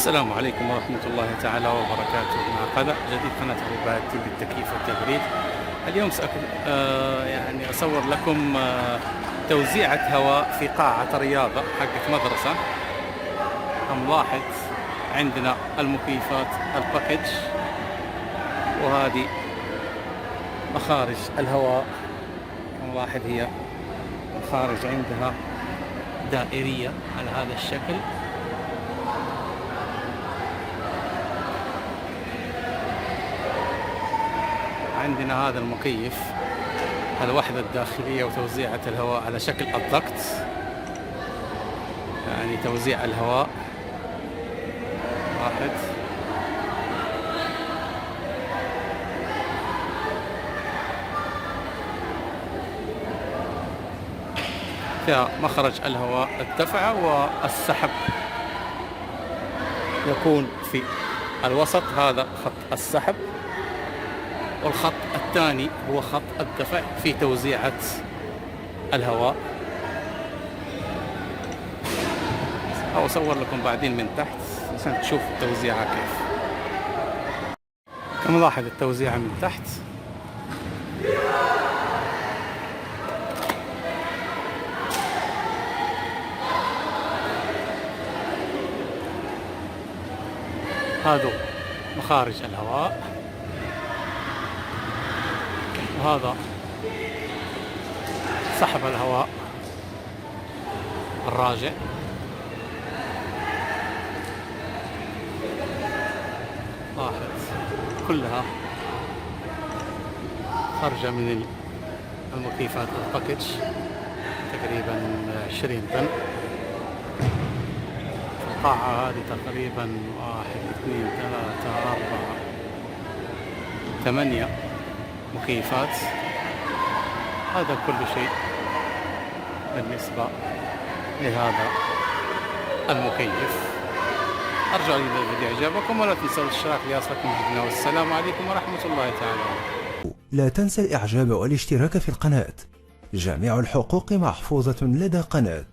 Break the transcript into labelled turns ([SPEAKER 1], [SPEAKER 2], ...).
[SPEAKER 1] السلام عليكم ورحمة الله تعالى وبركاته. مع قناة جديد، قناة عباد للتكييف والتبريد. اليوم يعني أصور لكم توزيعة هواء في قاعة رياضة حقت مدرسة. ملاحظ عندنا المكيفات الباكج، وهذه مخارج الهواء. ملاحظ هي مخارج عندها دائرية على هذا الشكل. عندنا هذا المكيف، الوحدة الداخلية وتوزيعة الهواء على شكل الضغط، يعني توزيع الهواء. واحد فيها مخرج الهواء الدفع والسحب، يكون في الوسط هذا خط السحب، والخط الثاني هو خط الدفع في توزيعة الهواء. أو أصور لكم بعدين من تحت عشان تشوفوا التوزيعة كيف. كما لاحظ التوزيعة من تحت. هذا مخارج الهواء، وهذا سحب الهواء الراجع. لاحظ كلها خارجة من المكيفات الباكج، تقريبا 20 طن. القاعة هذه تقريبا 1 2 3 4 8 مكيفات. هذا كل شيء بالنسبة لهذا المكيف. أرجو أن الفيديو إعجابكم، ولا تنسوا الاشتراك ليصلكم جديدنا، والسلام عليكم ورحمة الله تعالى وبركاته.
[SPEAKER 2] لا تنسى الإعجاب والاشتراك في القناة. جميع الحقوق محفوظة لدى قناة